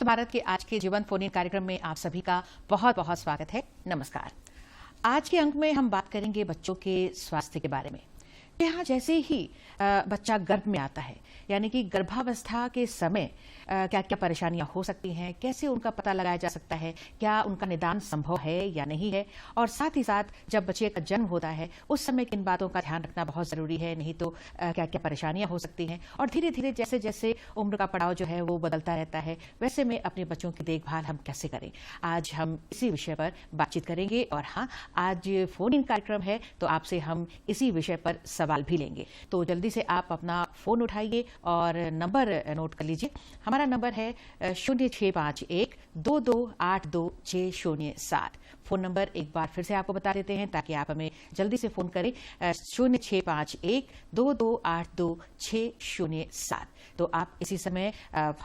भारत के आज के जीवन फोन इन कार्यक्रम में आप सभी का बहुत बहुत स्वागत है। नमस्कार। आज के अंक में हम बात करेंगे बच्चों के स्वास्थ्य के बारे में। यहाँ जैसे ही बच्चा गर्भ में आता है, यानी कि गर्भावस्था के समय क्या क्या परेशानियां हो सकती हैं, कैसे उनका पता लगाया जा सकता है, क्या उनका निदान संभव है या नहीं है, और साथ ही साथ जब बच्चे का जन्म होता है उस समय किन बातों का ध्यान रखना बहुत जरूरी है, नहीं तो क्या क्या परेशानियां हो सकती हैं। और धीरे धीरे जैसे जैसे उम्र का पड़ाव जो है वो बदलता रहता है, वैसे में अपने बच्चों की देखभाल हम कैसे करें, आज हम इसी विषय पर बातचीत करेंगे। और हाँ, आज फोन इन कार्यक्रम है तो आपसे हम इसी विषय पर सवाल भी लेंगे। तो जल्दी से आप अपना फोन उठाइए और नंबर नोट कर लीजिए। हमारा नंबर है 0651-2282-607। फोन नंबर एक बार फिर से आपको बता देते हैं ताकि आप हमें जल्दी से फोन करें। 0651-2282-607। तो आप इसी समय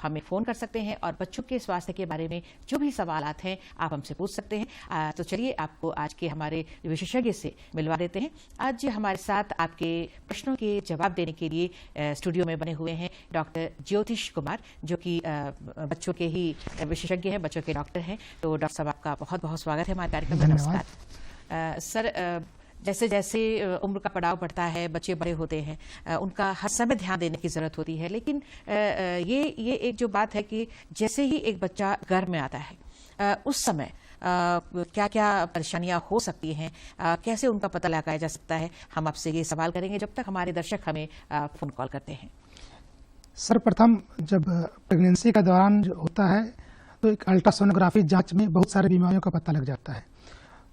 हमें फोन कर सकते हैं और बच्चों के स्वास्थ्य के बारे में जो भी सवाल आते हैं आप हमसे पूछ सकते हैं। तो चलिए आपको आज के हमारे विशेषज्ञ से मिलवा देते हैं। आज हमारे साथ आपके प्रश्नों के जवाब देने के लिए स्टूडियो में बने हुए हैं डॉक्टर ज्योतिष कुमार, जो कि बच्चों के ही विशेषज्ञ हैं, बच्चों के डॉक्टर हैं। तो डॉक्टर साहब आपका बहुत बहुत स्वागत है हमारे कार्यक्रम में। नमस्कार सर। जैसे जैसे उम्र का पड़ाव बढ़ता है, बच्चे बड़े होते हैं, उनका हर समय ध्यान देने की जरूरत होती है, लेकिन ये एक जो बात है कि जैसे ही एक बच्चा गर्भ में आता है उस समय क्या क्या परेशानियां हो सकती हैं, कैसे उनका पता लगाया जा सकता है, हम आपसे ये सवाल करेंगे जब तक हमारे दर्शक हमें फोन कॉल करते हैं। सर्वप्रथम जब प्रेगनेंसी का दौरान जो होता है तो एक अल्ट्रासोनोग्राफी जांच में बहुत सारी बीमारियों का पता लग जाता है।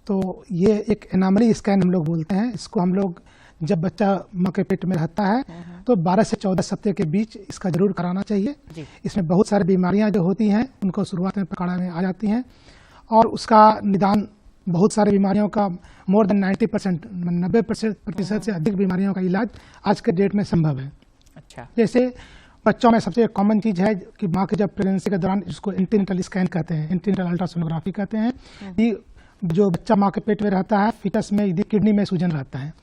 तो ये एक एनामली स्कैन हम लोग बोलते हैं। इसको हम लोग जब बच्चा माँ के पेट में रहता है तो 12 से 14 सप्ताह के बीच इसका जरूर कराना चाहिए। इसमें बहुत सारी बीमारियां जो होती हैं उनको शुरुआत में पकड़ा में आ जाती हैं और उसका निदान बहुत सारी बीमारियों का मोर देन 90%, 90% से अधिक बीमारियों का इलाज आज के डेट में संभव है। अच्छा, जैसे बच्चों में सबसे कॉमन चीज है कि माँ के जब प्रेगनेंसी के दौरान इसको एंटीनेटल स्कैन कहते हैं, एंटीनेटल अल्ट्रासोनोग्राफी कहते हैं। कि जो बच्चा माँ के पेट में रहता है, फीटस में यदि किडनी में सूजन रहता है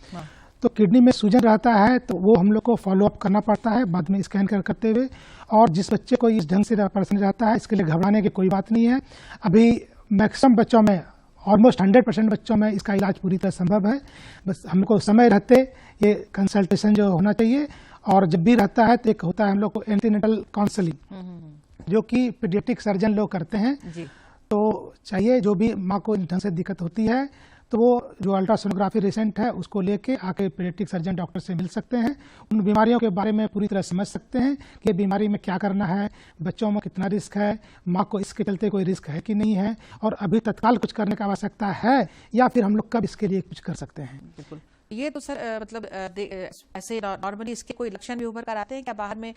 तो किडनी में सूजन रहता है तो वो हम लोग को फॉलो अप करना पड़ता है बाद में स्कैन करते हुए। और जिस बच्चे को इस ढंग से परेशानी रहता है इसके लिए घबराने की कोई बात नहीं है। अभी मैक्सिमम बच्चों में, ऑलमोस्ट 100% बच्चों में इसका इलाज पूरी तरह संभव है। बस हमको समय रहते ये कंसल्टेशन जो होना चाहिए, और जब भी रहता है तो एक होता है हम लोग को एंटीनेटल काउंसलिंग जो कि पीडियाट्रिक सर्जन लोग करते हैं। तो चाहिए जो भी माँ को इन ढंग से दिक्कत होती है तो वो जो अल्ट्रासोनोग्राफी रिसेंट है उसको लेके आके पीडियाट्रिक सर्जन डॉक्टर से मिल सकते हैं, उन बीमारियों के बारे में पूरी तरह समझ सकते हैं कि बीमारी में क्या करना है, बच्चों में कितना रिस्क है, माँ को इसके चलते कोई रिस्क है कि नहीं है, और अभी तत्काल कुछ करने की आवश्यकता है या फिर हम लोग कब इसके लिए कुछ कर सकते हैं। बिल्कुल। ये तो सर मतलब ऐसे नॉर्मली इसके कोई लक्षण भी उभर कर आते हैं क्या, बाहर में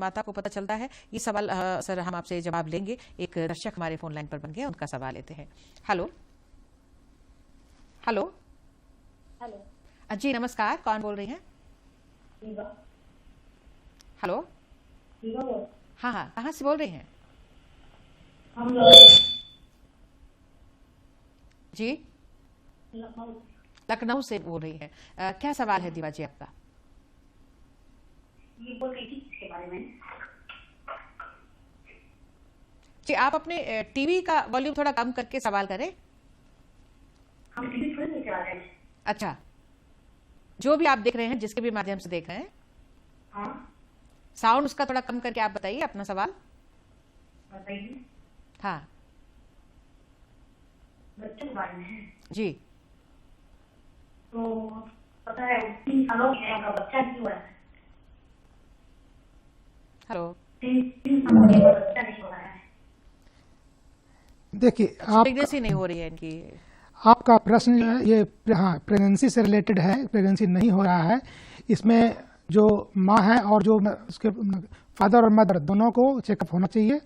माता को पता चलता है? ये सवाल सर हम आपसे जवाब लेंगे। एक दर्शक हमारे फोन लाइन पर बन गए, उनका सवाल लेते हैं। हेलो हेलो हेलो जी नमस्कार, कौन बोल रही हैं? हेलो, हाँ हाँ, कहाँ से बोल रही हैं जी? लखनऊ से बोल रही है। क्या सवाल है दीवा जी आपका? ये बोल रही थी इसके बारे में जी, आप अपने टीवी का वॉल्यूम थोड़ा कम करके सवाल करें। हम टीवी थोड़ी देख रहे हैं। अच्छा, जो भी आप देख रहे हैं, जिसके भी माध्यम से देख रहे हैं, हाँ, साउंड उसका थोड़ा कम करके आप बताइए अपना सवाल। बताइए। हाँ, बच्चों के बारे में जी। तो पता है 3 सालों में उनका बच्चा नहीं हुआ है। हेलो, 3 सालों में बच्चा नहीं हुआ है। देखिए, आप प्रेगनेंसी नहीं हो रही है इनकी। आपका प्रश्न जो है ये हाँ प्रेगनेंसी से रिलेटेड है। प्रेगनेंसी नहीं हो रहा है, इसमें जो माँ है और जो उसके फादर और मदर दोनों को चेकअप होना चाहिए।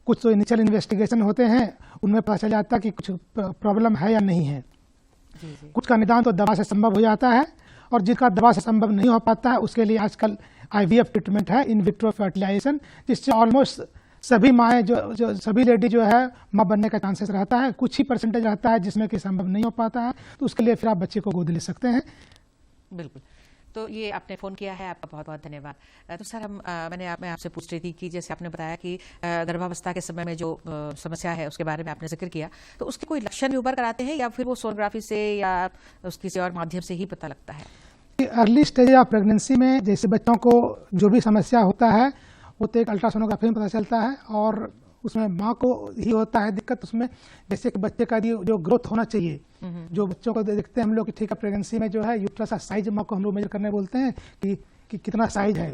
कुछ तो इनिशियल इन्वेस्टिगेशन होते हैं, उनमें पता चल जाता है कि कुछ प्रॉब्लम है या नहीं है। कुछ का निदान तो दवा से संभव हो जाता है, और जिसका दवा से संभव नहीं हो पाता है उसके लिए आजकल IVF ट्रीटमेंट है, इन विट्रो फर्टिलाइजेशन, जिससे ऑलमोस्ट सभी माएँ जो सभी लेडी जो है माँ बनने का चांसेस रहता है। कुछ ही परसेंटेज रहता है जिसमें कि संभव नहीं हो पाता है, तो उसके लिए फिर आप बच्चे को गोद ले सकते हैं। बिल्कुल। तो ये आपने फ़ोन किया है, आपका बहुत बहुत धन्यवाद। तो सर मैं आपसे पूछ रही थी कि जैसे आपने बताया कि गर्भावस्था के समय में जो समस्या है उसके बारे में आपने जिक्र किया, तो उसके कोई लक्षण भी उभर कर आते हैं या फिर वो सोनोग्राफी से या किसी और माध्यम से ही पता लगता है? अर्ली स्टेज ऑफ प्रेगनेंसी में जैसे बच्चों को जो भी समस्या होता है वो तो एक अल्ट्रासोनोग्राफी में पता चलता है, और उसमें माँ को ही होता है दिक्कत उसमें। जैसे कि बच्चे का जो ग्रोथ होना चाहिए, जो बच्चों को देखते हैं हम लोग कि ठीक है प्रेगनेंसी में जो है यूट्रस का साइज माँ को हम लोग मेजर करने बोलते हैं कि कितना साइज है,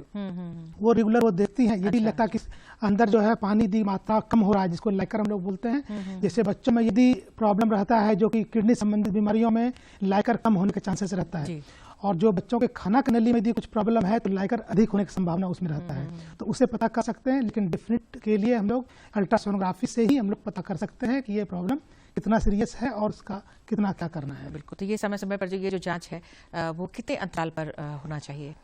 वो रेगुलर वो देखती हैं। ये भी लगता है कि अंदर जो है पानी की मात्रा कम हो रहा है, जिसको लाइकर हम लोग बोलते हैं। जैसे बच्चों में यदि प्रॉब्लम रहता है जो कि किडनी संबंधित बीमारियों में लाइकर कम होने के चांसेस रहता है, और जो बच्चों के खाना की नली में यदि कुछ प्रॉब्लम है तो लाइकर अधिक होने की संभावना उसमें रहता है, तो उसे पता कर सकते हैं। लेकिन डेफिनेट के लिए हम लोग अल्ट्रासोनोग्राफी से ही हम लोग पता कर सकते हैं कि ये प्रॉब्लम कितना सीरियस है और उसका कितना क्या करना है। बिल्कुल। तो ये समय समय पर ये जो जांच है वो कितने अंतराल पर होना चाहिए?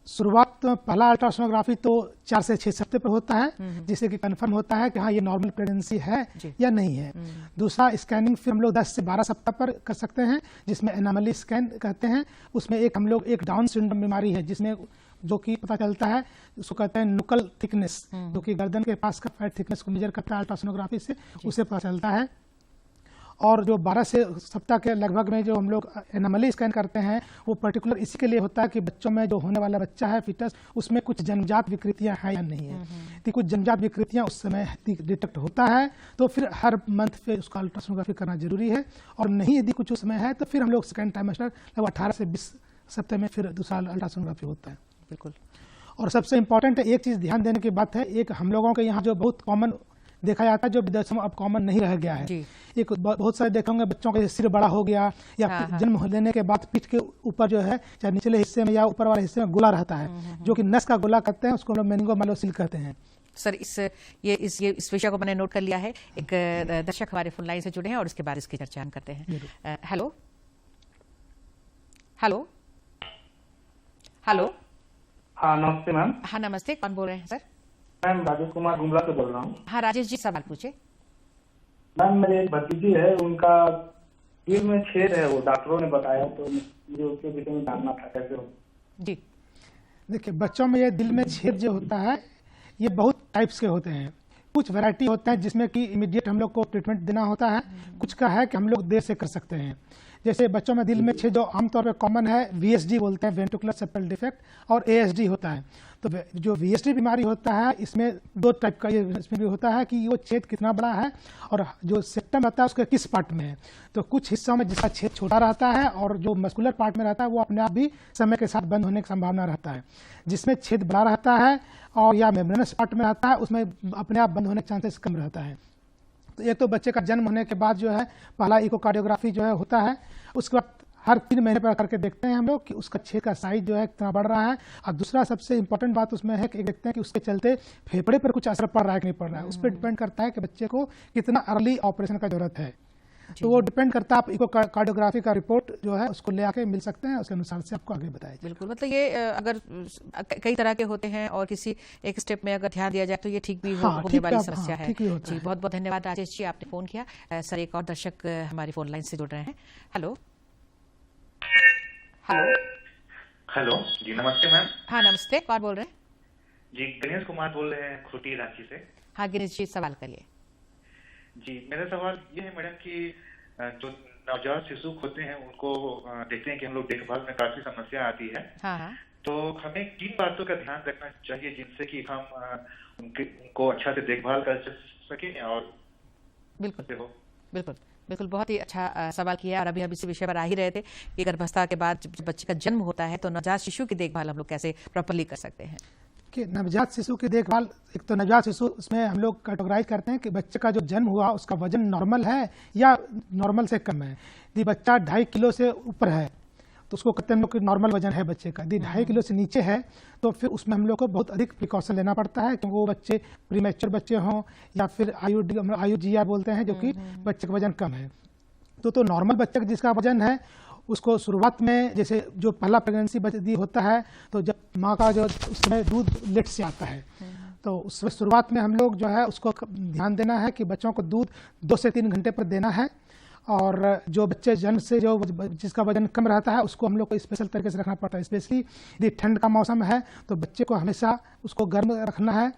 शुरुआत पहला अल्ट्रासोनोग्राफी तो 4 से 6 हफ्ते पर होता है, जिससे कि कंफर्म होता है कि हाँ ये नॉर्मल प्रेगनेंसी है या नहीं है। दूसरा स्कैनिंग फिर हम लोग 10 से 12 सप्ताह पर कर सकते हैं, जिसमें एनोमली स्कैन कहते हैं। उसमें हम लोग एक डाउन सिंड्रोम बीमारी है जिसमें जो कि पता चलता है, उसको कहते हैं नुकल थिकनेस, जो कि गर्दन के पास का फैट थिकनेस को मेजर करता है अल्ट्रासोनोग्राफी से, उसे पता चलता है। और जो 12 से सप्ताह के लगभग में जो हम लोग एनोमली स्कैन करते हैं वो पर्टिकुलर इसी के लिए होता है कि बच्चों में जो होने वाला बच्चा है फिटस, उसमें कुछ जन्मजात विकृतियां हैं या नहीं है। तो कुछ जन्मजात विकृतियां उस समय डिटेक्ट होता है तो फिर हर मंथ पे उसका अल्ट्रासोनोग्राफी करना जरूरी है, और नहीं यदि कुछ उस समय है तो फिर हम लोग सेकेंड टाइमेस्टर लगभग 18 से 20 सप्ताह में फिर दूसरा अल्ट्रासोनोग्राफी होता है। बिल्कुल। और सबसे इम्पोर्टेंट एक चीज़ ध्यान देने की बात है, एक हम लोगों के यहाँ जो बहुत कॉमन देखा जाता है, जो विदेशों में अब कॉमन नहीं रह गया है, एक बहुत सारे देखे होंगे बच्चों का सिर बड़ा हो गया या जन्म लेने के बाद पीठ के ऊपर जो है चाहे निचले हिस्से में या ऊपर वाले हिस्से में गोला रहता है, जो कि नस का गोला कहते हैं, उसको हम लोग मेनिंगोमाइलोसिल कहते हैं। सर इस विषय को मैंने नोट कर लिया है। एक दर्शक हमारे फोन लाइन से जुड़े हैं और इसके बाद इसकी चर्चा हम करते हैं। Hello hello hello. हाँ नमस्ते मैम। हाँ नमस्ते, कौन बोल रहे हैं सर? मैम राजेश कुमार गुमला से बोल रहा हूँ। हाँ राजेश जी, सवाल पूछे। मैम मेरी एक भतीजी है, उनका दिल में छेद है, वो डॉक्टरों ने बताया, तो मुझे उसके विषय में जानना था कैसे हो। जी देखिए, बच्चों में ये दिल में छेद जो होता है ये बहुत टाइप्स के होते हैं। कुछ वैरायटी होता है जिसमें कि इमीडिएट हम लोग को ट्रीटमेंट देना होता है, कुछ का है कि हम लोग देर से कर सकते हैं। जैसे बच्चों में दिल में छेद जो आमतौर पर कॉमन है VSD बोलते हैं, वेंट्रिकुलर सेप्टल डिफेक्ट, और ASD होता है। तो जो VSD बीमारी होता है इसमें 2 टाइप का इसमें भी होता है कि वो छेद कितना बड़ा है और जो सेप्टम रहता है उसके किस पार्ट में है। तो कुछ हिस्सों में जिसका छेद छोटा रहता है और जो मस्कुलर पार्ट में रहता है वो अपने आप भी समय के साथ बंद होने की संभावना रहता है। जिसमें छेद बड़ा रहता है और या मेम्ब्रेनस पार्ट में रहता है उसमें अपने आप बंद होने के चांसेस कम रहता है। तो एक तो बच्चे का जन्म होने के बाद जो है पहला इकोकार्डियोग्राफी जो है होता है, उसके बाद हर 3 महीने पर करके देखते हैं हम लोग कि उसका छेद का साइज जो है कितना बढ़ रहा है। और दूसरा सबसे इंपॉर्टेंट बात उसमें है कि देखते हैं कि उसके चलते फेफड़े पर कुछ असर पड़ रहा है कि नहीं पड़ रहा है। उस पर डिपेंड करता है कि बच्चे को कितना अर्ली ऑपरेशन का जरूरत है। तो वो डिपेंड करता है, आप इकोकार्डियोग्राफी का रिपोर्ट जो है उसको ले आके मिल सकते हैं, उसके अनुसार से आपको आगे बताया जाए। बिल्कुल, मतलब ये अगर कई तरह के होते हैं और किसी एक स्टेप में अगर ध्यान दिया जाए तो ये ठीक भी होने वाली समस्या है। जी बहुत बहुत धन्यवाद राजेश जी, आपने फोन किया। सर एक और दर्शक हमारी फोन लाइन से जुड़ रहे हैं। हेलो हेलो हेलो जी नमस्ते मैम। हाँ नमस्ते, कौन बोल रहे हैं? जी गणेश कुमार बोल रहे हैं, खूंटी रांची से। हाँ गणेश जी, सवाल करिए। जी मेरा सवाल ये है मैडम कि जो नवजात शिशु होते हैं उनको देखते हैं कि हम लोग देखभाल में काफी समस्या आती है। हाँ। तो हमें किन बातों का ध्यान रखना चाहिए जिनसे कि हम उनको अच्छा से देखभाल कर सकें? और बिल्कुल बिल्कुल बिल्कुल, बहुत ही अच्छा सवाल किया। और अभी हम इसी विषय पर आ ही रहे थे कि गर्भावस्था के बाद जब बच्चे का जन्म होता है तो नवजात शिशु की देखभाल हम लोग कैसे प्रॉपरली कर सकते हैं? कि नवजात शिशु की देखभाल, एक तो नवजात शिशु उसमें हम लोग कैटेगराइज करते हैं कि बच्चे का जो जन्म हुआ उसका वजन नॉर्मल है या नॉर्मल से कम है। यदि बच्चा 2.5 किलो से ऊपर है तो उसको कहते हैं हम लोग कि नॉर्मल वजन है बच्चे का। यदि 2.5 किलो से नीचे है तो फिर उसमें हम लोग को बहुत अधिक प्रिकॉशन लेना पड़ता है, क्योंकि वो बच्चे प्रीमेच्योर बच्चे हों या फिर IUGR बोलते हैं, जो कि बच्चे का वजन कम है। तो नॉर्मल बच्चे का जिसका वजन है उसको शुरुआत में, जैसे जो पहला प्रेगनेंसी होता है तो जब माँ का जो उसमें दूध लेट से आता है तो उसमें शुरुआत में हम लोग जो है उसको ध्यान देना है कि बच्चों को दूध 2 से 3 घंटे पर देना है। और जो बच्चे जन्म से जो जिसका वजन कम रहता है उसको हम लोग को स्पेशल तरीके से रखना पड़ता है। स्पेशली यदि ठंड का मौसम है तो बच्चे को हमेशा उसको गर्म रखना है।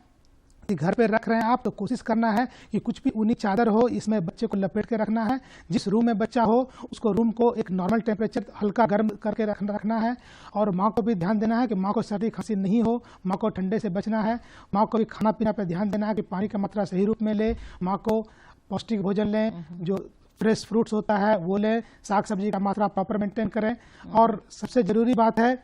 कि घर पे रख रहे हैं आप तो कोशिश करना है कि कुछ भी ऊनी चादर हो इसमें बच्चे को लपेट के रखना है। जिस रूम में बच्चा हो उसको रूम को एक नॉर्मल टेम्परेचर हल्का गर्म करके रखना है। और माँ को भी ध्यान देना है कि माँ को सर्दी खांसी नहीं हो, माँ को ठंडे से बचना है। माँ को भी खाना पीना पर ध्यान देना है कि पानी का मात्रा सही रूप में ले, माँ को पौष्टिक भोजन लें, जो फ्रेश फ्रूट्स होता है वो लें, साग सब्जी का मात्रा प्रॉपर मेंटेन करें। और सबसे ज़रूरी बात है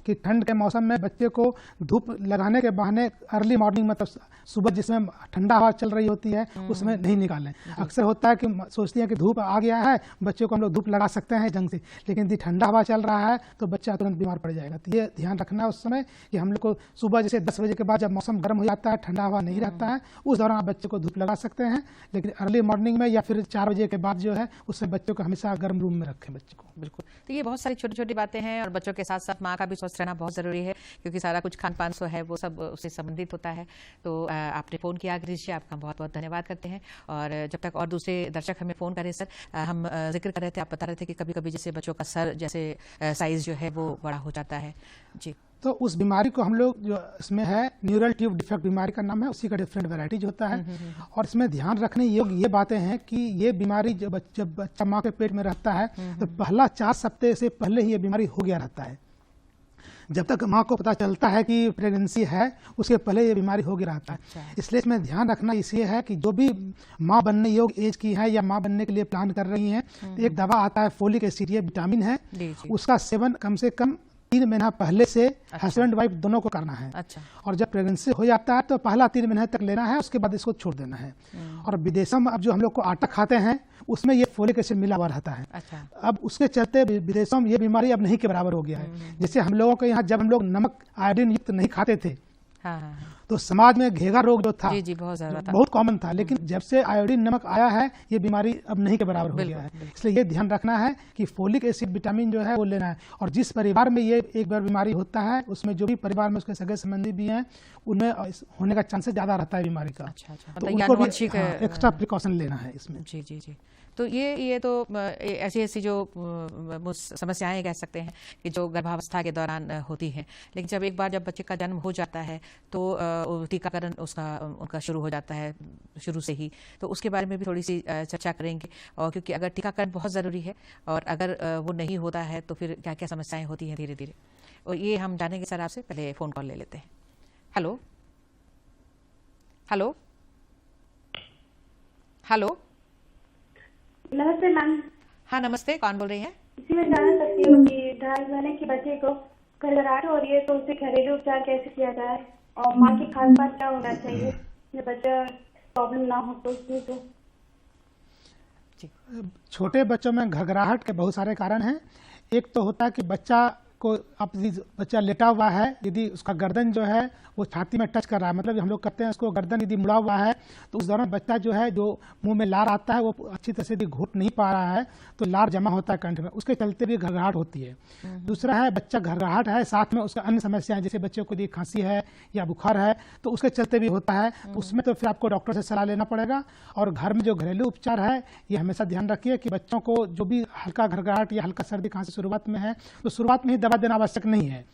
कि ठंड के मौसम में बच्चे को धूप लगाने के बहाने अर्ली मॉर्निंग मतलब सुबह जिसमें ठंडा हवा चल रही होती है उसमें नहीं निकालें। अक्सर होता है कि सोचती हैं कि धूप आ गया है, बच्चे को हम लोग धूप लगा सकते हैं ढंग से, लेकिन यदि ठंडा हवा चल रहा है तो बच्चा तुरंत बीमार पड़ जाएगा। तो ये ध्यान रखना है उस समय कि हम लोग को सुबह जैसे 10 बजे के बाद जब मौसम गर्म हो जाता है, ठंडा हवा नहीं रहता है, उस दौरान आप बच्चे को धूप लगा सकते हैं। लेकिन अर्ली मॉर्निंग में या फिर 4 बजे के बाद जो है उससे बच्चों को हमेशा गर्म रूम में रखें बच्चे को। बिल्कुल, तो ये बहुत सारी छोटी छोटी बातें हैं और बच्चों के साथ साथ माँ का भी स्वस्थ रहना बहुत ज़रूरी है, क्योंकि सारा कुछ खान पान जो है वो सब उससे संबंधित होता है। तो आपने फ़ोन किया गिरीश जी, आपका बहुत बहुत धन्यवाद करते हैं। और जब तक और दूसरे दर्शक हमें फ़ोन करें सर, हम जिक्र कर रहे थे, आप बता रहे थे कि कभी कभी जैसे बच्चों का सर जैसे साइज़ जो है वो बड़ा हो जाता है जी, तो उस बीमारी को हम लोग जो इसमें है न्यूरल ट्यूब डिफेक्ट बीमारी का नाम है, उसी का डिफरेंट वैरायटीज होता है। और इसमें ध्यान रखने योग्य ये बातें हैं कि ये बीमारी जब बच्चा माँ के पेट में रहता है तो पहला 4 सप्ताह से पहले ही ये बीमारी हो गया रहता है। जब तक माँ को पता चलता है कि प्रेगनेंसी है उसके पहले ये बीमारी हो गया रहता है। अच्छा। इसलिए इसमें ध्यान रखना इसलिए है कि जो भी माँ बनने योग्य एज की है या माँ बनने के लिए प्लान कर रही हैं, तो एक दवा आता है फोलिक एसिड, ये विटामिन है, उसका सेवन कम से कम 3 महीना पहले से हस्बैंड वाइफ दोनों को करना है। अच्छा। और जब प्रेगनेंसी हो जाता है तो पहला 3 महीने तक लेना है, उसके बाद इसको छोड़ देना है। और विदेशों में अब जो हम लोग को आटा खाते हैं उसमें ये फोलिक एसिड मिला हुआ रहता है। अच्छा। अब उसके चलते विदेशों में ये बीमारी अब नहीं के बराबर हो गया है। जैसे हम लोगों के यहाँ जब हम लोग नमक आयोडीन युक्त नहीं खाते थे, हाँ। तो समाज में घेगा रोग जो था जी बहुत ज्यादा था, बहुत कॉमन था, लेकिन जब से आयोडीन नमक आया है ये बीमारी अब नहीं के बराबर हो गया है। इसलिए ये ध्यान रखना है कि फोलिक एसिड विटामिन जो है वो लेना है। और जिस परिवार में ये एक बार बीमारी होता है उसमें जो भी परिवार में उसके सगे संबंधी भी हैं उनमें होने का चांसेस ज्यादा रहता है बीमारी का। अच्छा। तो उनको भी एक्स्ट्रा प्रिकॉशन लेना है इसमें। जी। तो ये तो ऐसी जो समस्याएं कह सकते हैं कि जो गर्भावस्था के दौरान होती हैं, लेकिन जब एक बार जब बच्चे का जन्म हो जाता है तो टीकाकरण उनका शुरू हो जाता है शुरू से ही, तो उसके बारे में भी थोड़ी सी चर्चा करेंगे। और क्योंकि अगर टीकाकरण बहुत ज़रूरी है और अगर वो नहीं होता है तो फिर क्या क्या समस्याएं होती हैं धीरे धीरे, और ये हम जानेंगे सर आपसे। पहले फ़ोन कॉल ले लेते हैं। हेलो। नमस्ते मैम। हाँ नमस्ते, कौन बोल रही हैं? जी मैं जानना सकती हूँ कि 2.5 महीने के बच्चे को घबराहट हो रही है तो उसे घरेलू उपचार कैसे किया जाए और माँ की खान पान क्या होना चाहिए जब बच्चा प्रॉब्लम ना हो तो उसमें। तो छोटे बच्चों में घबराहट के बहुत सारे कारण हैं। एक तो होता है कि बच्चा लेटा हुआ है, यदि उसका गर्दन जो है वो छाती में टच कर रहा है, मतलब हम लोग कहते हैं उसको गर्दन यदि मुड़ा हुआ है तो उस दौरान बच्चा जो है जो मुंह में लार आता है वो अच्छी तरह से यदि घोट नहीं पा रहा है तो लार जमा होता है कंठ में, उसके चलते भी घबराहट होती है। दूसरा है बच्चा घबराहट है साथ में उसका अन्य समस्याएं, जैसे बच्चे को यदि खांसी है या बुखार है तो उसके चलते भी होता है, तो उसमें तो फिर आपको डॉक्टर से सलाह लेना पड़ेगा। और घर में जो घरेलू उपचार है ये हमेशा ध्यान रखिए कि बच्चों को जो भी हल्का घबराहट या हल्का सर्दी खांसी शुरुआत में है तो शुरुआत में ही दवा देना आवश्यक नहीं है।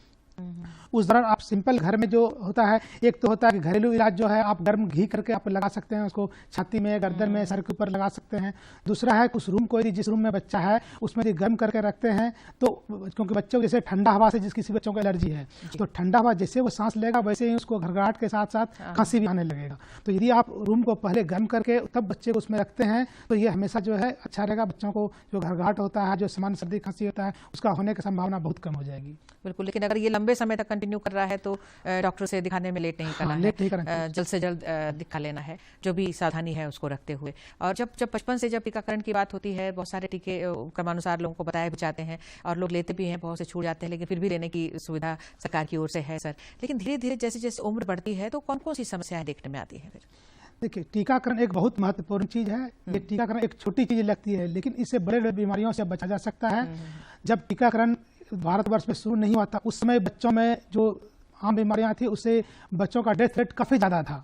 उस दौरान आप सिंपल घर में जो होता है, एक तो होता है कि घरेलू इलाज जो है आप गर्म घी करके आप लगा सकते हैं, उसको छाती में गर्दन में सर के ऊपर लगा सकते हैं। दूसरा है उस रूम को यदि जिस रूम में बच्चा है उसमें यदि गर्म करके रखते हैं तो क्योंकि बच्चों को जैसे ठंडा हवा से किसी बच्चों को एलर्जी है तो ठंडा हवा जैसे वो सांस लेगा वैसे ही उसको घबराहट के साथ साथ खांसी भी आने लगेगा। तो यदि आप रूम को पहले गर्म करके तब बच्चे को उसमें रखते हैं तो ये हमेशा जो है अच्छा रहेगा। बच्चों को जो घबराहट होता है, जो सामान्य सर्दी खांसी होता है, उसका होने की संभावना बहुत कम हो जाएगी। बिल्कुल, लेकिन अगर ये लंबे समय तक कंटिन्यू कर रहा है तो डॉक्टर से दिखाने में लेट नहीं करना है, जल्द से जल्द दिखा लेना है, जो भी सावधानी है उसको रखते हुए। और जब बचपन से जब टीकाकरण की बात होती है, बहुत सारे टीके क्रमानुसार लोगों को बताए भी जाते हैं और लोग लेते भी हैं, बहुत से छूट जाते हैं, लेकिन फिर भी लेने की सुविधा सरकार की ओर से है सर। लेकिन धीरे धीरे जैसे जैसे उम्र बढ़ती है तो कौन कौन सी समस्याएं देखने में आती है फिर? देखिए, टीकाकरण एक बहुत महत्वपूर्ण चीज है। ये टीकाकरण एक छोटी चीज लगती है लेकिन इससे बड़े बड़े बीमारियों से बचा जा सकता है। जब टीकाकरण भारतवर्ष में शुरू नहीं हुआ था उस समय बच्चों में जो आम बीमारियां थी उससे बच्चों का डेथ रेट काफी ज्यादा था।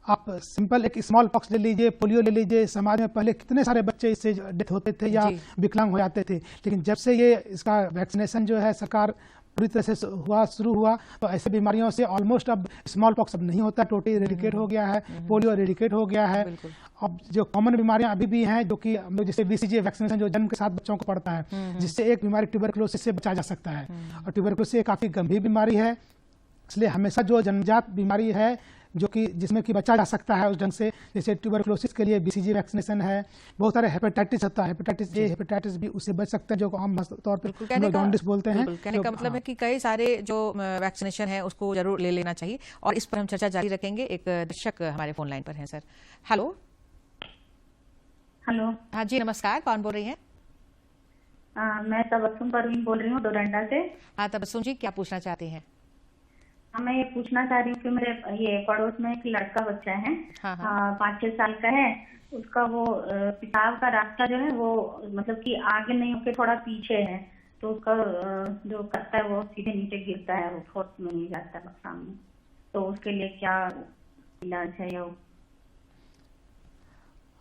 आप सिंपल एक स्मॉल पॉक्स ले लीजिए, पोलियो ले लीजिए, समाज में पहले कितने सारे बच्चे इससे डेथ होते थे या जी। विकलांग हो जाते थे, लेकिन जब से ये इसका वैक्सीनेशन जो है सरकार पूरी तरह से शुरू हुआ तो ऐसे बीमारियों से ऑलमोस्ट अब स्मॉल पॉक्स अब नहीं होता, टोटी रेडिकेट हो गया है, पोलियो रेडिकेट हो गया है। बिल्कुल। अब जो कॉमन बीमारियां अभी भी हैं जो कि हम लोग जैसे BCG वैक्सीनेशन जो जन्म के साथ बच्चों को पड़ता है, जिससे एक बीमारी ट्यूबरकुलोसिस से बचा जा सकता है, और ट्यूबरकुलोसिस काफ़ी गंभीर बीमारी है, इसलिए हमेशा जो जन्मजात बीमारी है जो कि जिसमें कि बचा जा सकता है उस ढंग से, जैसे ट्यूबरकुलोसिस के लिए BCG वैक्सीनेशन है, बहुत सारे हेपेटाइटिस होता है, हेपेटाइटिस A, हेपेटाइटिस B, उससे बच सकते हैं जो आम तौर पर हम लोग जॉन्डिस बोलते हैं। कहने का मतलब है कि कई सारे जो वैक्सीनेशन है उसको जरूर ले लेना चाहिए, और इस पर हम चर्चा जारी रखेंगे। एक दर्शक हमारे फोन लाइन पर हैं। Sir hello. हेलो। हाँ जी नमस्कार, कौन बोल रही हैं? मैं तबस्सुम परवीन बोल रही हूँ डोरंडा से। हाँ तबस्सुम जी, क्या पूछना चाहती हैं? मैं ये पूछना चाह रही हूँ कि मेरे ये पड़ोस में एक लड़का बच्चा है, हाँ। 5-6 साल का है। उसका वो पेशाब का रास्ता जो है वो मतलब कि आगे नहीं होके थोड़ा पीछे है, तो उसका जो करता है वो सीधे नीचे गिरता है, वो फोर्स में नहीं जाता है सामने। तो उसके लिए क्या इलाज है? या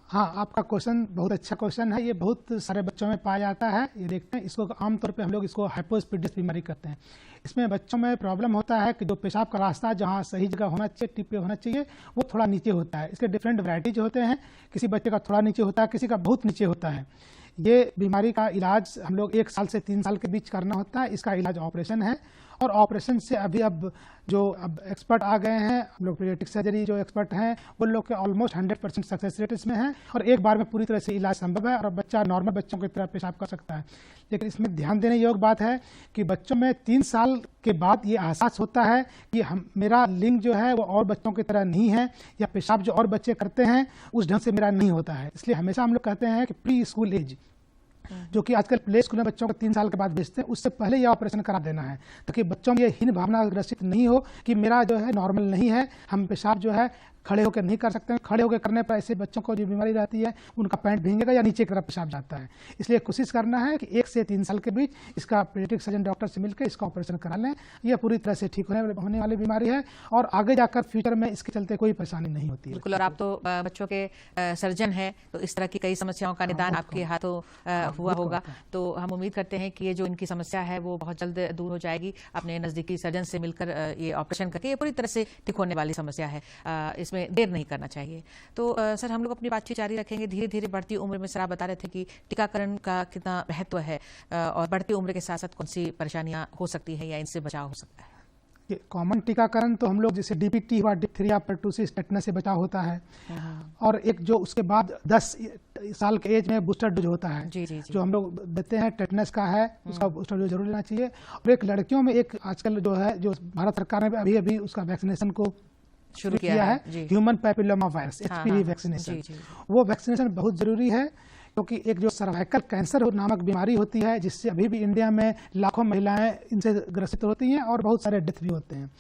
हाँ, आपका क्वेश्चन बहुत अच्छा क्वेश्चन है। ये बहुत सारे बच्चों में पाया जाता है। ये देखते हैं, इसको आमतौर पे हम लोग इसको हाइपोस्पिडिस बीमारी करते हैं। इसमें बच्चों में प्रॉब्लम होता है कि जो पेशाब का रास्ता जहाँ सही जगह होना चाहिए, टिप पे होना चाहिए, वो थोड़ा नीचे होता है। इसके डिफरेंट वैरायटीज होते हैं, किसी बच्चे का थोड़ा नीचे होता है, किसी का बहुत नीचे होता है। ये बीमारी का इलाज हम लोग 1 साल से 3 साल के बीच करना होता है। इसका इलाज ऑपरेशन है, और ऑपरेशन से अब जो एक्सपर्ट आ गए हैं, हम लोग पीडियाट्रिक सर्जरी जो एक्सपर्ट हैं वो लोग के ऑलमोस्ट 100% सक्सेस रेट इसमें है, और एक बार में पूरी तरह से इलाज संभव है, और बच्चा नॉर्मल बच्चों की तरह पेशाब कर सकता है। लेकिन इसमें ध्यान देने योग्य बात है कि बच्चों में 3 साल के बाद ये एहसास होता है कि मेरा लिंग जो है वो और बच्चों की तरह नहीं है, या पेशाब जो और बच्चे करते हैं उस ढंग से मेरा नहीं होता है। इसलिए हमेशा हम लोग कहते हैं कि प्री स्कूल एज, जो कि आजकल प्ले स्कूल में बच्चों को 3 साल के बाद भेजते हैं, उससे पहले यह ऑपरेशन करा देना है, ताकि बच्चों में ये हीन भावना ग्रसित नहीं हो कि मेरा जो है नॉर्मल नहीं है, हम पेशाब जो है खड़े होकर नहीं कर सकते हैं। खड़े होकर करने पर ऐसे बच्चों को जो बीमारी रहती है उनका पैंट भींगेगा या नीचे की तरफ पेशाब जाता है। इसलिए कोशिश करना है कि 1 से 3 साल के बीच इसका पीडियाट्रिक सर्जन डॉक्टर से मिलकर इसका ऑपरेशन करा लें। यह पूरी तरह से ठीक होने वाली बीमारी है, और आगे जाकर फ्यूचर में इसके चलते कोई परेशानी नहीं होती है। बिल्कुल। और आप तो बच्चों के सर्जन हैं, तो इस तरह की कई समस्याओं का निदान आपके हाथों हुआ होगा, तो हम उम्मीद करते हैं कि ये जो इनकी समस्या है वो बहुत जल्द दूर हो जाएगी। अपने नज़दीकी सर्जन से मिलकर ये ऑपरेशन करके ये पूरी तरह से ठीक होने वाली समस्या है, इसमें देर नहीं करना चाहिए। तो सर हम लोग अपनी बातचीत जारी रखेंगे। धीरे धीरे बढ़ती उम्र में सर आप बता रहे थे कि टीकाकरण का कितना महत्व है, और बढ़ती उम्र के साथ साथ कौन सी परेशानियां हो सकती है या इनसे बचाव हो सकता है? ये कॉमन टीकाकरण तो हम लोग जैसे DPT हुआ, डिप्थीरिया, परटूसिस, टेटनस से बचाव होता है, और एक जो उसके बाद 10 साल के एज में बूस्टर डोज होता है, जी। जो हम लोग देते हैं, टेटनस का है, उसका बूस्टर डोज जरूर लेना चाहिए। और एक लड़कियों में एक आजकल जो है, जो भारत सरकार ने अभी उसका वैक्सीनेशन को शुरू किया है, human papilloma virus, HPV vaccination. वो वैक्सीनेशन बहुत जरूरी है, क्योंकि एक जो सर्वाइकल कैंसर नामक बीमारी होती है, जिससे अभी भी इंडिया में लाखों महिलाएं इनसे ग्रसित होती हैं, और बहुत सारे डेथ भी होते हैं।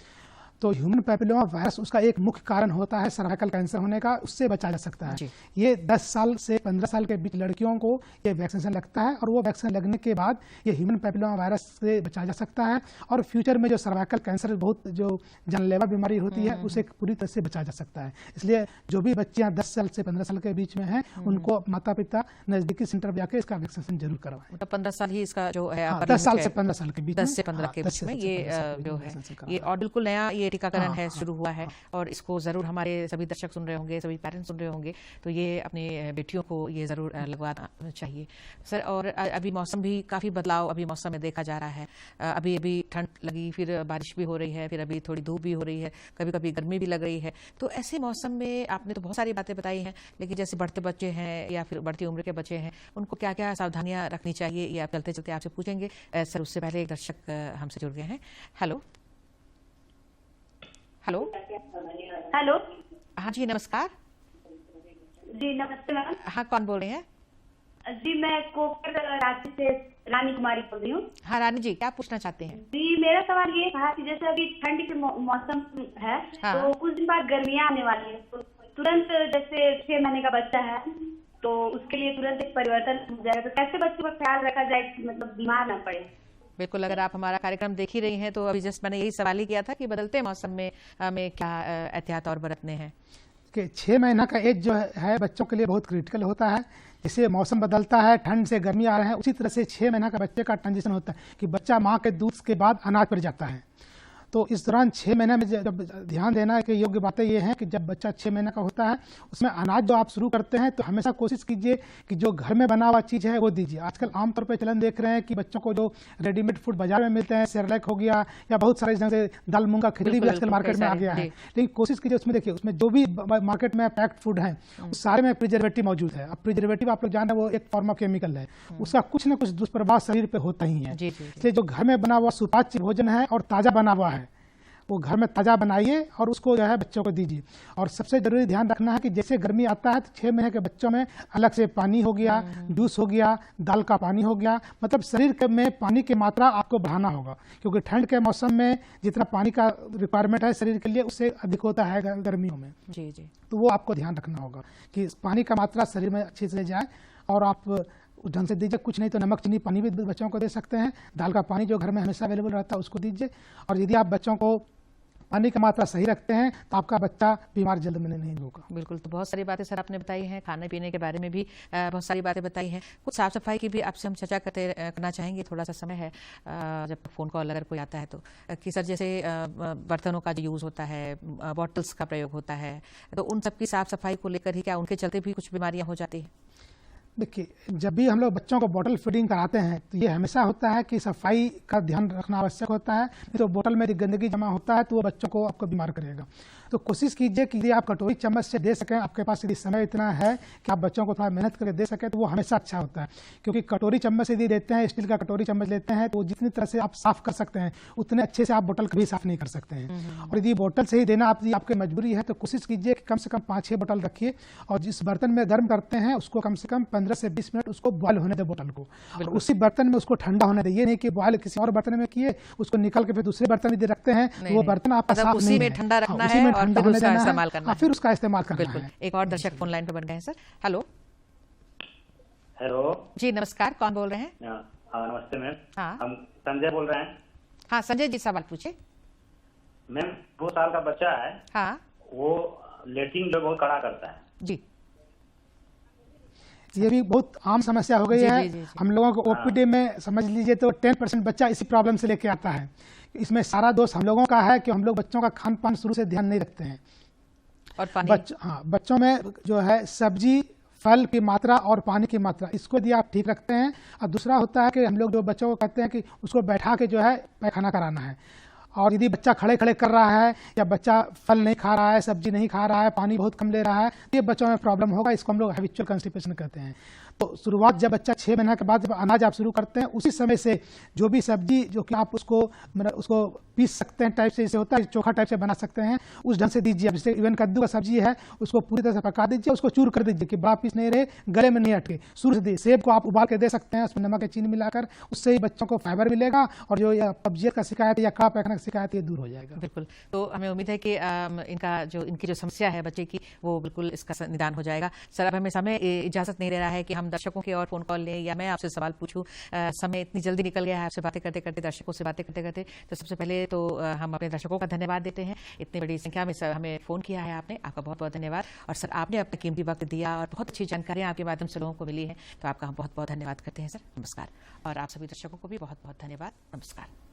तो ह्यूमन पैपिलोमा वायरस उसका एक मुख्य कारण होता है सर्वाइकल कैंसर होने का, उससे बचा जा सकता है। ये 10 साल से 15 साल के बीच लड़कियों को ये वैक्सीनेशन लगता है, और वो वैक्सीन लगने के बाद ये ह्यूमन पैपिलोमा वायरस से बचा जा सकता है, और फ्यूचर में जो सर्वाइकल कैंसर बहुत जो जानलेवा बीमारी होती है उसे पूरी तरह से बचा जा सकता है। इसलिए जो भी बच्चियां 10 साल से 15 साल के बीच में हैं, उनको माता पिता नजदीकी सेंटर में जाकर इसका वैक्सीनेशन जरूर करवाएं। मतलब 15 साल ही इसका जो है, 10 साल से 15 साल के बीच, 10 से 15 के बीच में ये जो है, ये और बिल्कुल नया ये टीकाकरण है, शुरू हुआ है, और इसको जरूर हमारे सभी दर्शक सुन रहे होंगे, सभी पेरेंट्स सुन रहे होंगे, तो ये अपनी बेटियों को ये जरूर लगवाना चाहिए सर। और अभी मौसम भी काफी बदलाव अभी मौसम में देखा जा रहा है। अभी ठंड लगी, फिर बारिश भी हो रही है, फिर अभी थोड़ी धूप भी हो रही है, कभी कभी गर्मी भी लग रही है। तो ऐसे मौसम में आपने तो बहुत सारी बातें बताई हैं, लेकिन जैसे बढ़ते बच्चे हैं या फिर बढ़ती उम्र के बच्चे हैं, उनको क्या क्या सावधानियां रखनी चाहिए, ये आप चलते चलते आपसे पूछेंगे। सर उससे पहले एक दर्शक हमसे जुड़ गए हैं। Hello hello hello. हाँ जी नमस्कार। जी नमस्ते मैम। हाँ कौन बोल रहे हैं? जी मैं कोकर रांची से रानी कुमारी बोल रही हूँ। हाँ रानी जी, क्या पूछना चाहते हैं? जी मेरा सवाल ये था कि जैसे अभी ठंड के मौसम है, तो कुछ दिन बाद गर्मियाँ आने वाली है, तो तुरंत जैसे 6 महीने का बच्चा है तो उसके लिए तुरंत एक परिवर्तन हो जाएगा, तो कैसे बच्चे का ख्याल रखा जाए कि मतलब बीमार ना पड़े? बिल्कुल, अगर आप हमारा कार्यक्रम देख ही रही हैं तो अभी जस्ट मैंने यही सवाल ही किया था कि बदलते मौसम में हमें क्या एहतियात और बरतने हैं। देखिए 6 महीना का एज जो है बच्चों के लिए बहुत क्रिटिकल होता है। जैसे मौसम बदलता है, ठंड से गर्मी आ रहे हैं, उसी तरह से 6 महीना का बच्चे का ट्रांजिशन होता है कि बच्चा माँ के दूध के बाद अनाज पर जाता है। तो इस दौरान 6 महीने में जब ध्यान देना के योग्य बातें ये हैं कि जब बच्चा 6 महीने का होता है उसमें अनाज जो आप शुरू करते हैं तो हमेशा कोशिश कीजिए कि जो घर में बना हुआ चीज़ है वो दीजिए। आजकल आमतौर पर चलन देख रहे हैं कि बच्चों को जो रेडीमेड फूड बाजार में मिलते हैं, सेरेलैक हो गया या बहुत सारे जैसे दाल मूंग का खिचड़ी भी आजकल मार्केट में आ गया है, लेकिन कोशिश कीजिए उसमें देखिए उसमें जो भी मार्केट में पैक्ड फूड है उस सारे में प्रिजर्वेटिव मौजूद है। अब प्रिजर्वेटिव आप लोग जान रहे हैं वो एक फॉर्म ऑफ केमिकल है, उसका कुछ ना कुछ दुष्प्रभाव शरीर पर होता ही है। इसलिए जो घर में बना हुआ सुपाच्य भोजन है और ताज़ा बना हुआ है वो घर में ताज़ा बनाइए और उसको जो है बच्चों को दीजिए। और सबसे ज़रूरी ध्यान रखना है कि जैसे गर्मी आता है तो 6 महीने के बच्चों में अलग से पानी हो गया, जूस हो गया, दाल का पानी हो गया, मतलब शरीर में पानी की मात्रा आपको बढ़ाना होगा, क्योंकि ठंड के मौसम में जितना पानी का रिक्वायरमेंट है शरीर के लिए उससे अधिक होता है गर्मियों में। जी जी, तो वो आपको ध्यान रखना होगा कि पानी का मात्रा शरीर में अच्छे से जाए और आप ढंग से दीजिए। कुछ नहीं तो नमक चीनी पानी भी बच्चों को दे सकते हैं, दाल का पानी जो घर में हमेशा अवेलेबल रहता है उसको दीजिए। और यदि आप बच्चों को पानी की मात्रा सही रखते हैं तो आपका बच्चा बीमार जल्द में नहीं होगा। बिल्कुल, तो बहुत सारी बातें सर आपने बताई हैं, खाने पीने के बारे में भी बहुत सारी बातें बताई हैं। कुछ साफ सफाई की भी आपसे हम चर्चा करना चाहेंगे, थोड़ा सा समय है जब फ़ोन कॉल अगर कोई आता है तो, कि सर जैसे बर्तनों का जो यूज़ होता है, बॉटल्स का प्रयोग होता है, तो उन सब की साफ सफाई को लेकर ही क्या उनके चलते भी कुछ बीमारियाँ हो जाती हैं? देखिए, जब भी हम लोग बच्चों को बोतल फीडिंग कराते हैं तो ये हमेशा होता है कि सफाई का ध्यान रखना आवश्यक होता है, नहीं तो बोतल में गंदगी जमा होता है तो वो बच्चों को आपको बीमार करेगा। तो कोशिश कीजिए कि यदि आप कटोरी चम्मच से दे सकें, आपके पास यदि समय इतना है कि आप बच्चों को थोड़ा मेहनत करके दे सकें तो वो हमेशा अच्छा होता है, क्योंकि कटोरी चम्मच यदि देते हैं, स्टील का कटोरी चम्मच लेते हैं तो जितनी तरह से आप साफ कर सकते हैं उतने अच्छे से आप बोतल कभी साफ नहीं कर सकते हैं। और यदि बोतल से ही देना आपकी मजबूरी है तो कोशिश कीजिए कि कम से कम 5-6 बोतल रखिए और जिस बर्तन में गर्म करते हैं उसको कम से कम 15 से 20 मिनट उसको बॉयल होने दे बोतल को, और उसी बर्तन में उसको ठंडा होने दे। ये नहीं कि बॉयल किसी और बर्तन में किए उसको निकल के फिर दूसरे बर्तन में रखते हैं तो वो बर्तन आपका साफ नहीं है। उसी में ठंडा रखना है और फिर उसका इस्तेमाल करना है, फिर उसका इस्तेमाल करना है। एक और दर्शक फोन लाइन पे बन गए हैं सर। हेलो हेलो जी, नमस्कार, कौन बोल रहे हैं? नमस्ते मैम। हाँ, हम संजय बोल रहे हैं। हाँ संजय जी, सवाल पूछिए। मैम 2 साल का बच्चा है। हाँ, वो लेटरिन जो बहुत कड़ा करता है जी। ये भी बहुत आम समस्या हो गई है। जी। हम लोगों को ओपीडी में समझ लीजिए तो 10% बच्चा इसी प्रॉब्लम से लेके आता है। इसमें सारा दोष हम लोगों का है कि हम लोग बच्चों का खान पान शुरू से ध्यान नहीं रखते हैं। और पानी बच्चों में जो है सब्जी फल की मात्रा और पानी की मात्रा, इसको यदि आप ठीक रखते हैं। और दूसरा होता है कि हम लोग जो बच्चों को कहते हैं कि उसको बैठा के जो है पैखाना कराना है, और यदि बच्चा खड़े खड़े कर रहा है या बच्चा फल नहीं खा रहा है, सब्जी नहीं खा रहा है, पानी बहुत कम ले रहा है, तो ये बच्चों में प्रॉब्लम होगा। इसको हम लोग हैबिचुअल कॉन्स्टिपेशन कहते हैं। तो शुरुआत जब बच्चा 6 महीने के बाद जब अनाज आप शुरू करते हैं उसी समय से जो भी सब्जी जो कि आप उसको पीस सकते हैं, टाइप से जैसे होता है चोखा टाइप से बना सकते हैं, उस ढंग से दीजिए। जैसे इवन कद्दू का सब्जी है उसको पूरी तरह से पका दीजिए, उसको चूर कर दीजिए कि बड़ा पीस नहीं रहे, गले में नहीं अटके, शुरू से दीजिए। सेब को आप उबाल के दे सकते हैं, उसमें नमक या चीनी मिलाकर, उससे ही बच्चों को फाइबर मिलेगा और जो कब्जियत का शिकायत या कड़ा पैखाना की शिकायत ये दूर हो जाएगा। बिल्कुल, तो हमें उम्मीद है कि इनकी जो समस्या है बच्चे की वो बिल्कुल इसका निदान हो जाएगा। सर अब हमें समय इजाजत नहीं दे रहा है कि हम दर्शकों की और फोन कॉल लें या मैं आपसे सवाल पूछूं। समय इतनी जल्दी निकल गया है आपसे बातें करते करते, दर्शकों से बातें करते करते। तो सबसे पहले तो हम अपने दर्शकों का धन्यवाद देते हैं, इतनी बड़ी संख्या में हमें फ़ोन किया है आपने, आपका बहुत बहुत धन्यवाद। और सर आपने अपना कीमती वक्त दिया और बहुत अच्छी जानकारियाँ आपके माध्यम से लोगों को मिली हैं, तो आपका हम बहुत बहुत धन्यवाद करते हैं सर। नमस्कार। और आप सभी दर्शकों को भी बहुत बहुत धन्यवाद। नमस्कार।